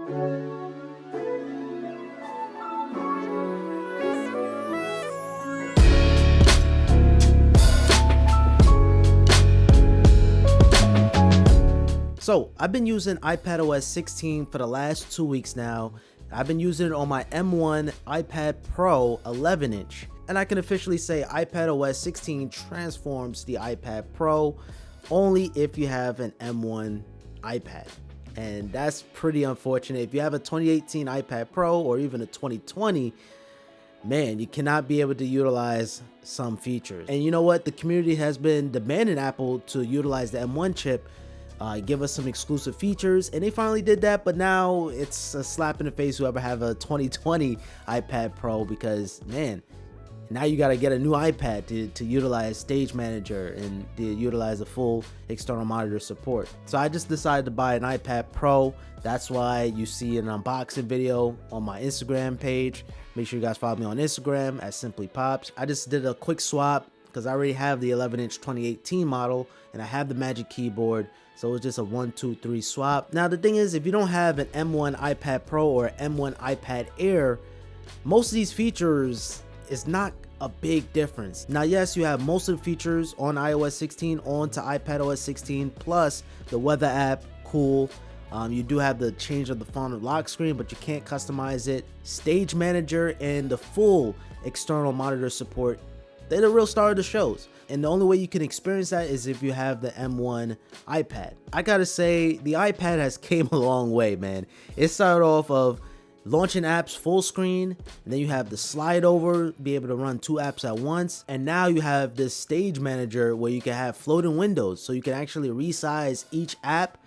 So I've been using iPadOS 16 for the last 2 weeks now. I've been using it on my M1 iPad Pro 11-inch. And I can officially say iPadOS 16 transforms the iPad Pro only if you have an M1 iPad. And that's pretty unfortunate. If you have a 2018 iPad Pro or even a 2020, man, you cannot be able to utilize some features. And you know what? The community has been demanding Apple to utilize the M1 chip, give us some exclusive features, and they finally did that. But now it's a slap in the face whoever have a 2020 iPad Pro, because man, now you got to get a new iPad to utilize Stage Manager and to utilize the full external monitor support. So I just decided to buy an iPad Pro. That's why you see an unboxing video on my Instagram page. Make sure you guys follow me on Instagram at Simplypops. I just did a quick swap because I already have the 11-inch 2018 model and I have the Magic Keyboard. So it's just a 1, 2, 3 swap. Now the thing is, if you don't have an M1 iPad Pro or M1 iPad Air, most of these features is not a big difference. Now yes, you have most of the features on iOS 16 onto iPadOS 16, plus the weather app, cool. You do have the change of the font and lock screen, but you can't customize it. Stage Manager and the full external monitor support, they're the real star of the shows. And the only way you can experience that is if you have the M1 iPad. I gotta say, the iPad has came a long way, man. It started off of launching apps full screen, and then you have the slide over, be able to run 2 apps at once, and now you have this Stage Manager where you can have floating windows, so you can actually resize each app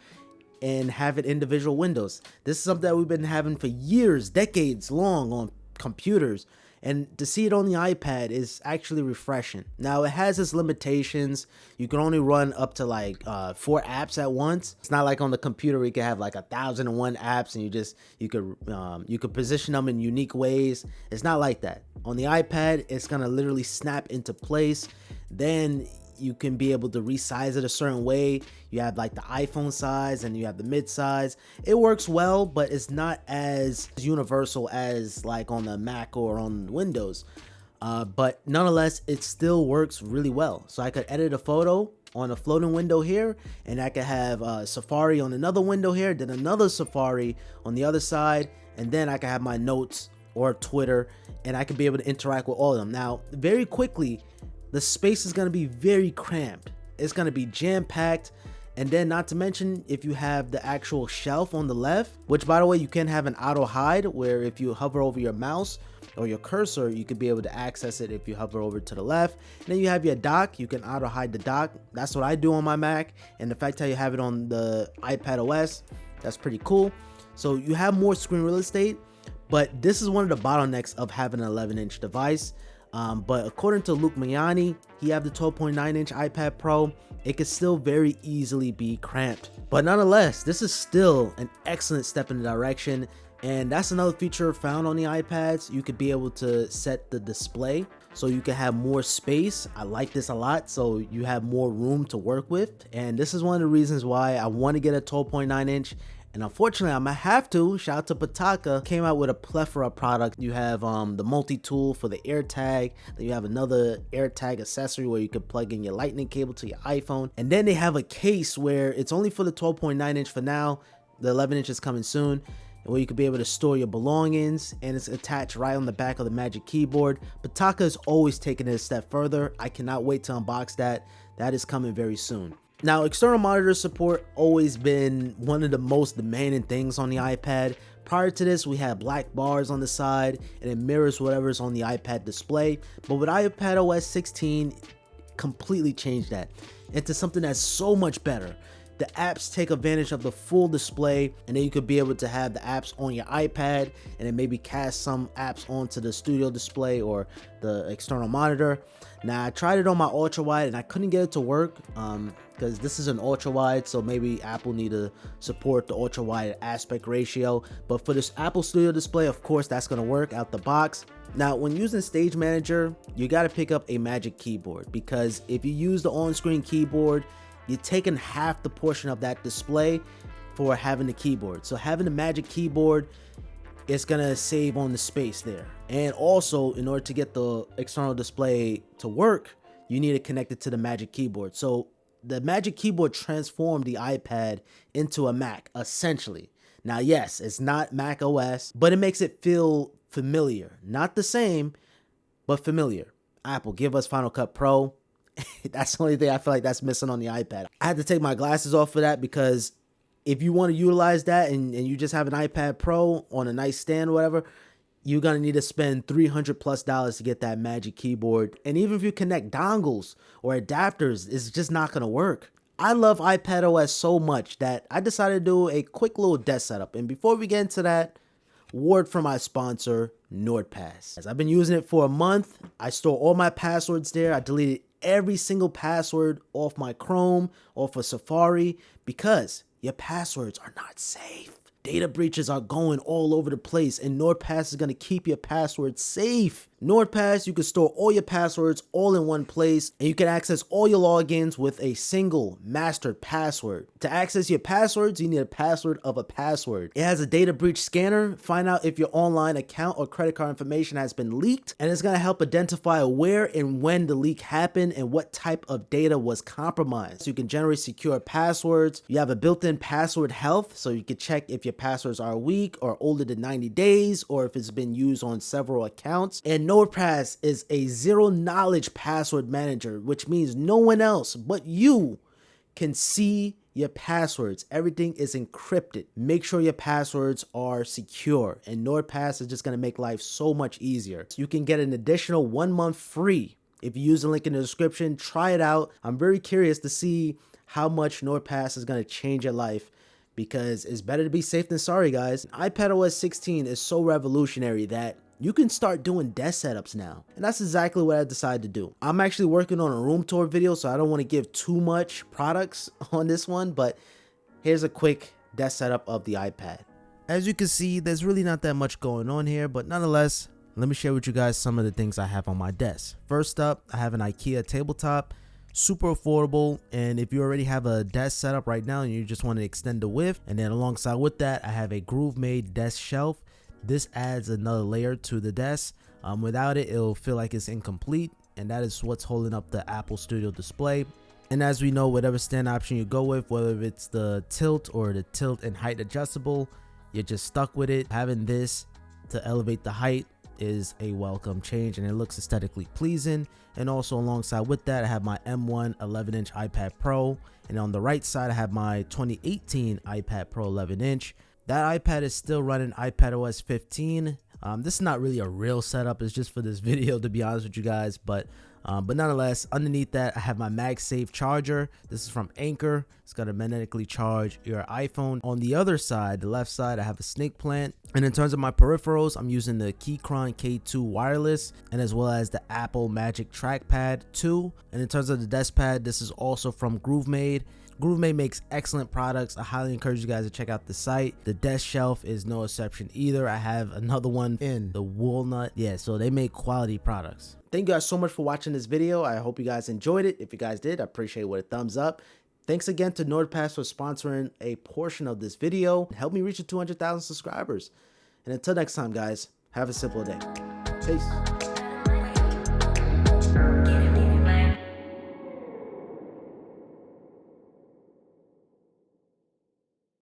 and have it individual windows. This is something that we've been having for years, decades long on computers, and to see it on the iPad is actually refreshing. Now it has its limitations. You can only run up to like 4 apps at once. It's not like on the computer where you can have like 1,001 apps and you could position them in unique ways. It's not like that. On the iPad, it's gonna literally snap into place. Then you can be able to resize it a certain way. You have like the iPhone size and you have the mid size. It works well, but it's not as universal as like on the Mac or on Windows. But nonetheless, it still works really well. So I could edit a photo on a floating window here, and I could have Safari on another window here, then another Safari on the other side, and then I could have my notes or Twitter, and I could be able to interact with all of them. Now, very quickly, the space is going to be very cramped. It's going to be jam-packed. And then not to mention, if you have the actual shelf on the left, which by the way, you can have an auto hide where if you hover over your mouse or your cursor, you could be able to access it if you hover over to the left. And then you have your dock. You can auto hide the dock. That's what I do on my Mac. And the fact that you have it on the iPadOS, that's pretty cool. So you have more screen real estate, but this is one of the bottlenecks of having an 11-inch device. But according to Luke Miani, he have the 12.9-inch iPad Pro. It could still very easily be cramped. But nonetheless, this is still an excellent step in the direction. And that's another feature found on the iPads. You could be able to set the display so you can have more space. I like this a lot. So you have more room to work with. And this is one of the reasons why I want to get a 12.9-inch. And unfortunately, I might have to. Shout out to Pataka. Came out with a plethora of products. You have the multi-tool for the AirTag. Then you have another AirTag accessory where you can plug in your lightning cable to your iPhone. And then they have a case where it's only for the 12.9-inch for now. The 11-inch is coming soon, where you could be able to store your belongings, and it's attached right on the back of the Magic Keyboard. Pataka is always taking it a step further. I cannot wait to unbox that. That is coming very soon. Now, external monitor support always been one of the most demanding things on the iPad. Prior to this, we had black bars on the side and it mirrors whatever's on the iPad display. But with iPadOS 16, completely changed that into something that's so much better. The apps take advantage of the full display, and then you could be able to have the apps on your iPad and then maybe cast some apps onto the studio display or the external monitor. Now, I tried it on my ultra wide and I couldn't get it to work because this is an ultra wide, so maybe Apple need to support the ultra wide aspect ratio. But for this Apple Studio display, of course, that's going to work out the box. Now, when using Stage Manager, you got to pick up a Magic Keyboard, because if you use the on-screen keyboard, you're taking half the portion of that display for having the keyboard. So having the Magic Keyboard, it's gonna save on the space there. And also, in order to get the external display to work, you need to connect it to the Magic Keyboard. So the Magic Keyboard transformed the iPad into a Mac, essentially. Now, yes, it's not Mac OS, but it makes it feel familiar. Not the same, but familiar. Apple, give us Final Cut Pro. That's the only thing I feel like that's missing on the iPad. I had to take my glasses off for that, because if you want to utilize that and you just have an iPad Pro on a nice stand or whatever, you're going to need to spend $300+ to get that Magic Keyboard. And even if you connect dongles or adapters, it's just not going to work. I love iPadOS so much that I decided to do a quick little desk setup. And before we get into that, word from my sponsor, Nordpass. I've been using it for a month. I store all my passwords there. I deleted every single password off my Chrome, off of Safari, because your passwords are not safe. Data breaches are going all over the place, and Nordpass is going to keep your passwords safe. Nordpass, you can store all your passwords all in one place, and you can access all your logins with a single mastered password. To access your passwords, you need a password of a password. It has a data breach scanner, find out if your online account or credit card information has been leaked, and it's going to help identify where and when the leak happened and what type of data was compromised. So you can generate secure passwords. You have a built-in password health, so you can check if your passwords are weak or older than 90 days, or if it's been used on several accounts. And Nordpass is a zero-knowledge password manager, which means no one else but you can see your passwords. Everything is encrypted. Make sure your passwords are secure, and Nordpass is just going to make life so much easier. You can get an additional 1 month free. If you use the link in the description, try it out. I'm very curious to see how much Nordpass is going to change your life, because it's better to be safe than sorry, guys. iPadOS 16 is so revolutionary that you can start doing desk setups now. And that's exactly what I decided to do. I'm actually working on a room tour video, so I don't want to give too much products on this one, but here's a quick desk setup of the iPad. As you can see, there's really not that much going on here, but nonetheless, let me share with you guys some of the things I have on my desk. First up, I have an IKEA tabletop. Super affordable, and if you already have a desk setup right now and you just want to extend the width, and then alongside with that I have a Groove-made desk shelf. This adds another layer to the desk. Without it, it'll feel like it's incomplete, and that is what's holding up the Apple Studio display. And as we know, whatever stand option you go with, whether it's the tilt or the tilt and height adjustable, you're just stuck with it. Having this to elevate the height is a welcome change, and it looks aesthetically pleasing. And also alongside with that, I have my M1 11-inch iPad Pro, and on the right side I have my 2018 iPad Pro 11-inch. That iPad is still running iPadOS 15. This is not really a real setup, it's just for this video, to be honest with you guys, but nonetheless, underneath that I have my MagSafe charger. This is from Anchor. It's going to magnetically charge your iPhone. On the other side, the left side, I have a snake plant. And in terms of my peripherals, I'm using the Keychron K2 wireless, and as well as the Apple Magic Trackpad 2. And in terms of the desk pad, this is also from Groove-made. Groove-made makes excellent products. I highly encourage you guys to check out the site. The desk shelf is no exception either. I have another one in the walnut. Yeah, so they make quality products. Thank you guys so much for watching this video. I hope you guys enjoyed it. If you guys did, I appreciate it with a thumbs up. Thanks again to Nordpass for sponsoring a portion of this video. Help me reach 200,000 subscribers. And until next time, guys, have a simple day. Peace.